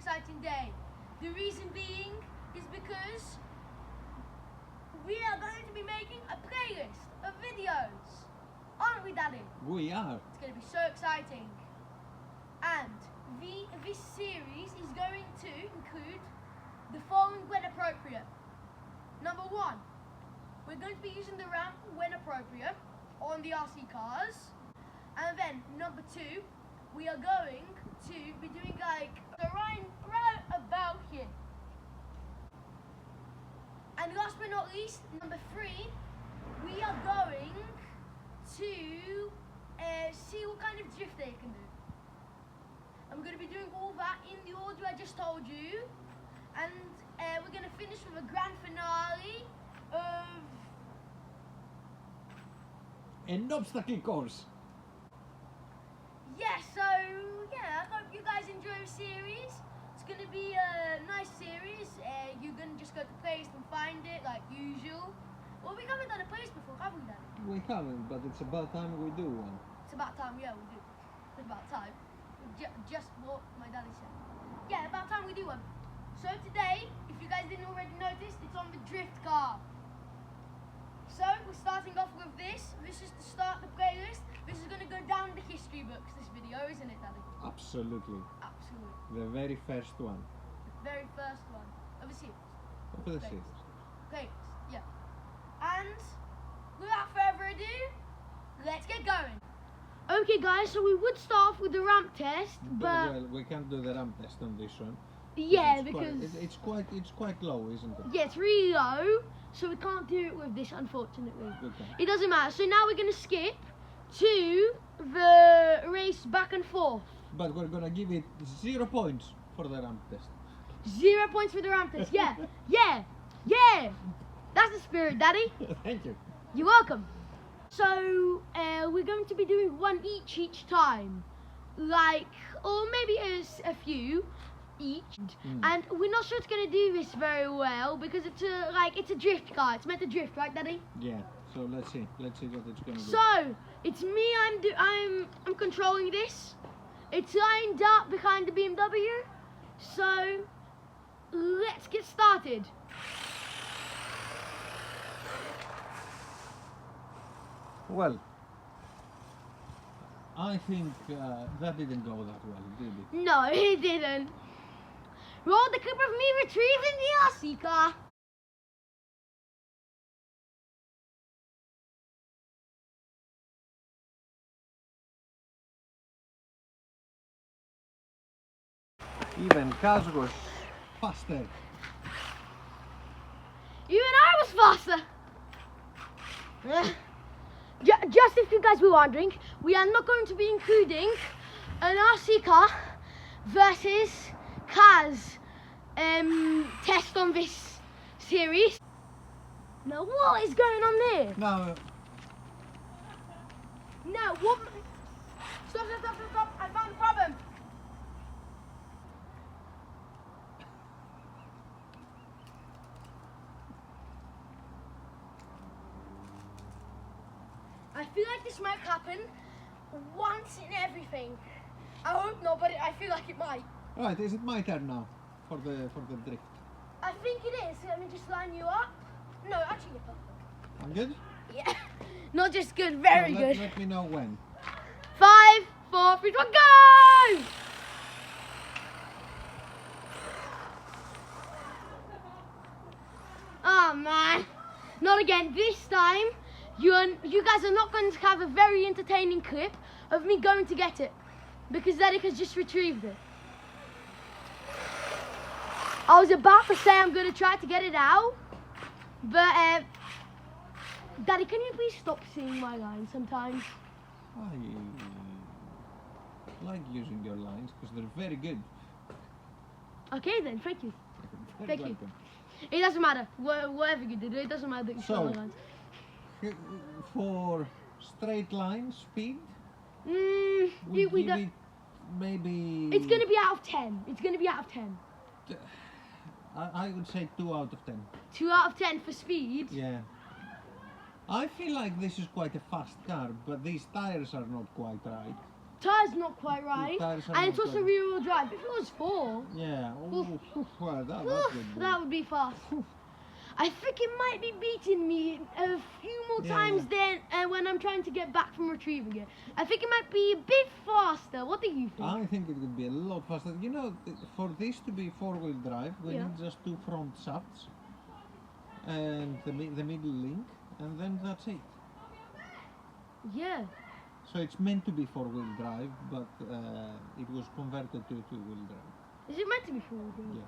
exciting day. The reason being is because we are going to be making a playlist of videos. Aren't we, Daddy? We are. It's going to be so exciting. And this series is going to include the following when appropriate. Number 1, we're going to be using the ramp when appropriate on the RC cars. And then number 2, we are going to be doing like the right about here. And last but not least, number 3, we are going to see what kind of drift they can do. I'm going to be doing all that in the order I just told you, and we're going to finish with a grand finale of An obstacle course. yeah. So yeah, I hope you guys enjoy the series. It's going to be a nice series. You're going to just go to playlist and find it like usual. Well, we haven't done a playlist before, have we, Daddy? We haven't, but it's about time we do one. It's about time, yeah, we do. It's about time. Just what my daddy said. Yeah, about time we do one. So today, if you guys didn't already notice, it's on the drift car. So we're starting off with this. This is to start the playlist. This is going to go down the history books, this video, isn't it, Daddy? Absolutely. Absolutely. The very first one. The very first one of the series. Of the Playlist. series. Playlist, yeah. And without further ado, let's get going. Okay guys, so we would start off with the ramp test, but well, we can't do the ramp test on this one. yeah, It's because it's quite low, isn't it? yeah, it's really low, so we can't do it with this, unfortunately. Okay. It doesn't matter. So now we're gonna skip to the race back and forth. But we're gonna give it 0 points for the ramp test. 0 points for the ramp test. Yeah, yeah, yeah. That's the spirit, Daddy. Thank you. You're welcome. So we're going to be doing one each time, like, or maybe a few each. And we're not sure it's going to do this very well because it's a drift car. It's meant to drift, right, Daddy? Yeah. So let's see what it's gonna do. So it's me. I'm controlling this. It's lined up behind the BMW. So let's get started. Well, I think that didn't go that well, did it? No, he didn't. Roll the clip of me retrieving the RC car. Even Kaz was faster. Even I was faster. Just if you guys were wondering, we are not going to be including an RC car versus cars test on this series. Now what is going on there? Now, No, what? Stop! I found a problem. I feel like this might happen once in everything. I hope not, but I feel like it might. right, is it my turn now for the drift? I think it is. Let me just line you up. No, actually, you're perfect. I'm good. Yeah. Not just good, very So good. Let me know when. 5, 4, 3, 2, 1, go! Oh man, not again. This time, you guys are not going to have a very entertaining clip of me going to get it because Derek has just retrieved it. I was about to say I'm going to try to get it out, but Daddy, can you please stop seeing my lines sometimes? I like using your lines because they're very good. Okay then, thank you. Very Thank you. welcome. It doesn't matter. Whatever you do, it doesn't matter that you saw my lines. For straight line speed, We give don't. it maybe. It's gonna be out of 10. It's gonna be out of 10. I would say 2 out of 10. 2 out of 10 for speed. Yeah. I feel like this is quite a fast car, but these tires are not quite right. tire's not quite right, tires are and not it's also quite- rear-wheel drive. If it was 4, Yeah. Oof. Well, that would be. that would be fast. I think it might be beating me a few more Yeah, times then when I'm trying to get back from retrieving it. I think it might be a bit faster. What do you think? I think it would be a lot faster. You know, for this to be four-wheel drive, we Yeah. need just 2 front shafts and the middle link, and then that's it. Yeah. So it's meant to be four-wheel drive, but it was converted to 2-wheel drive. Is it meant to be 4-wheel drive? Yeah.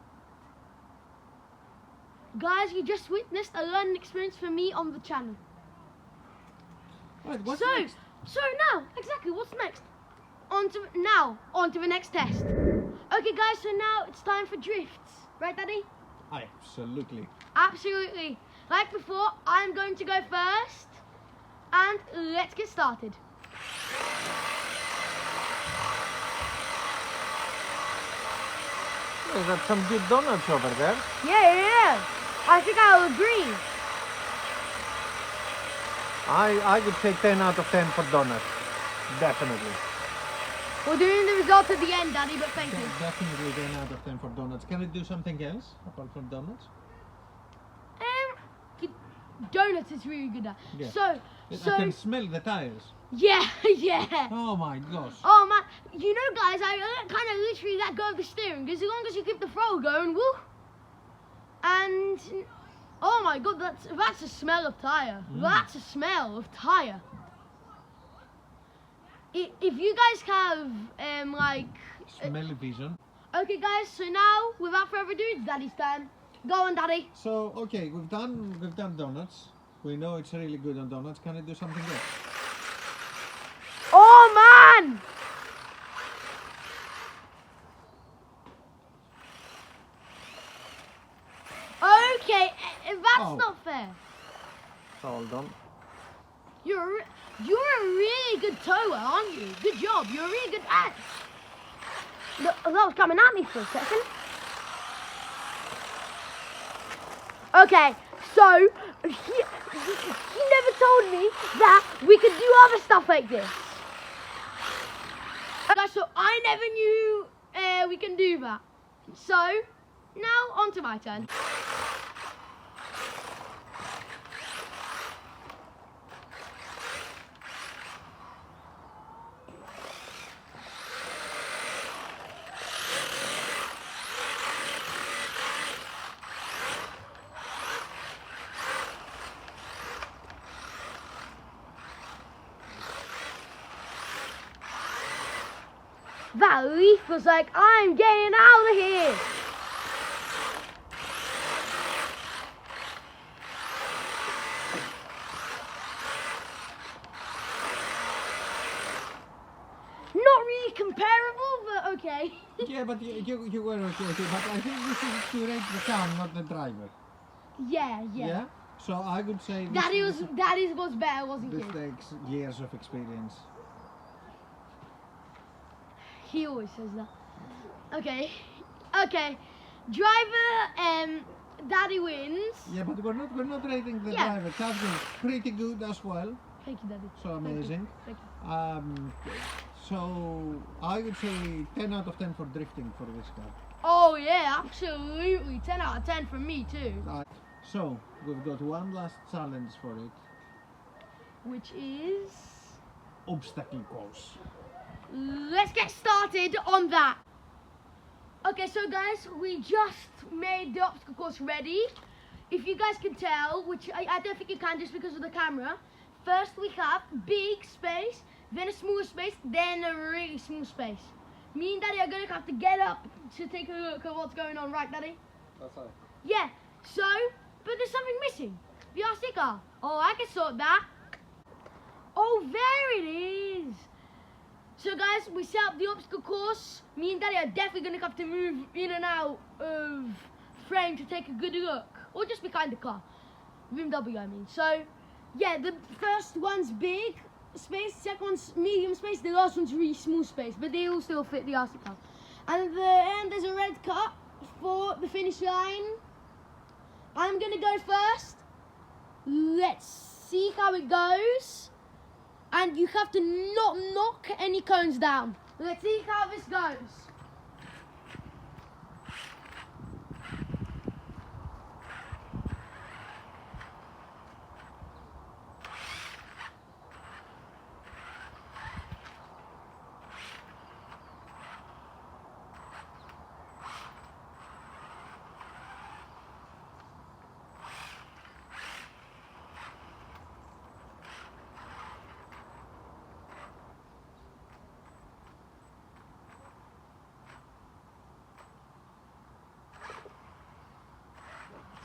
Guys, you just witnessed a learning experience for me on the channel. Right, what's so, next? so now, exactly, what's next? On to the next test. Okay, guys, so now it's time for drifts. Right, Daddy? Absolutely. Absolutely. Like before, I'm going to go first. And let's get started. There's got some good donuts over there. Yeah. I think I'll agree. I would say 10 out of 10 for donuts. Definitely. We're doing the result at the end, Daddy, but thank you. Definitely 10 out of 10 for donuts. Can we do something else apart from donuts? Donuts is really good at. Yeah. So, I can smell the tires. yeah. Oh my gosh. Oh man, you know, guys, I kind of literally let go of the steering because as long as you keep the throttle going, woo. And oh my god, that's a smell of tire. That's a smell of tire. If you guys have Smelly vision. okay, guys, so now without further ado, it's Daddy's turn. Go on, Daddy. So okay, we've done donuts. We know it's really good on donuts. Can I do something else? Oh man! Okay, that's Oh. not fair. Hold on. You're a really good tower, aren't you? Good job. You're a really good at. That was coming at me for a second. Okay, so he never told me that we could do other stuff like this. Guys, so I never knew we can do that. So now on to my turn. That leaf was like, I'm getting out of here. Not really comparable, but okay. Yeah, but you were okay, but I think this is to rate the car, not the driver. Yeah. So I would say Daddy was better, wasn't this he? takes years of experience. He always says that. Okay. Driver, Daddy wins. Yeah, but we're not rating the Yeah. driver. That was pretty good as well. Thank you, Daddy. So Thank you. amazing. Thank you. So I would say 10 out of 10 for drifting for this car. Oh yeah, absolutely. 10 out of 10 from me too. So we've got one last challenge for it. Which is... Obstacle course. Let's get started on that. Okay, so guys, we just made the obstacle course ready. If you guys can tell, which I don't think you can just because of the camera. First we have big space, then a smaller space, then a really small space. Me and Daddy are going to have to get up to take a look at what's going on, right, Daddy? That's right. Yeah, so, but there's something missing. The RC car. Oh, I can sort that. Oh, there it is. So guys, we set up the obstacle course. Me and Daddy are definitely going to have to move in and out of frame to take a good look. Or just behind the car. BMW, I mean. So, yeah, the first one's big space, second one's medium space, the last one's really small space. But they all still fit the RC car. And at the end, there's a red cut for the finish line. I'm going to go first. Let's see how it goes. And you have to not knock any cones down. Let's see how this goes.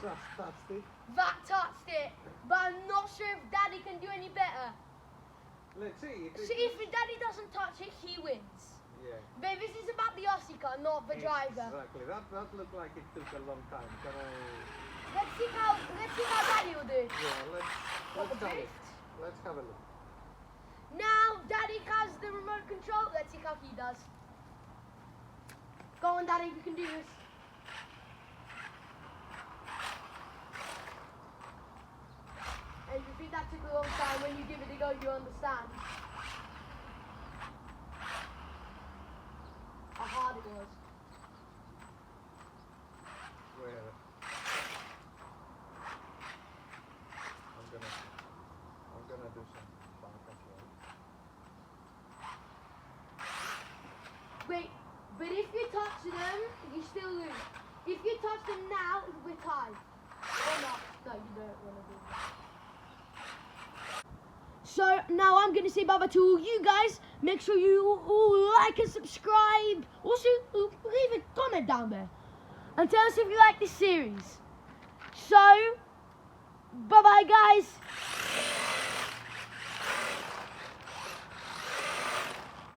Just touched it. That touched it, but I'm not sure if Daddy can do any better. Let's see. See, if Daddy doesn't touch it, he wins. Yeah. But this is about the Aussie car, not the driver. Exactly. That looked like it took a long time. Can I? Let's see how Daddy will do. Yeah. Let's What, the have it. drift? Let's have a look. Now Daddy has the remote control. Let's see how he does. Go on, Daddy, you can do this. And if you think that took a long time, when you give it a go, you understand how hard it was. Where? I'm gonna do some fun control. Wait, but if you touch them, you still lose. If you touch them now, we're tied. Or not. No, you don't want to do that. So now I'm going to say bye-bye to all you guys. Make sure you all like and subscribe. Also, leave a comment down there. And tell us if you like this series. So, bye-bye guys.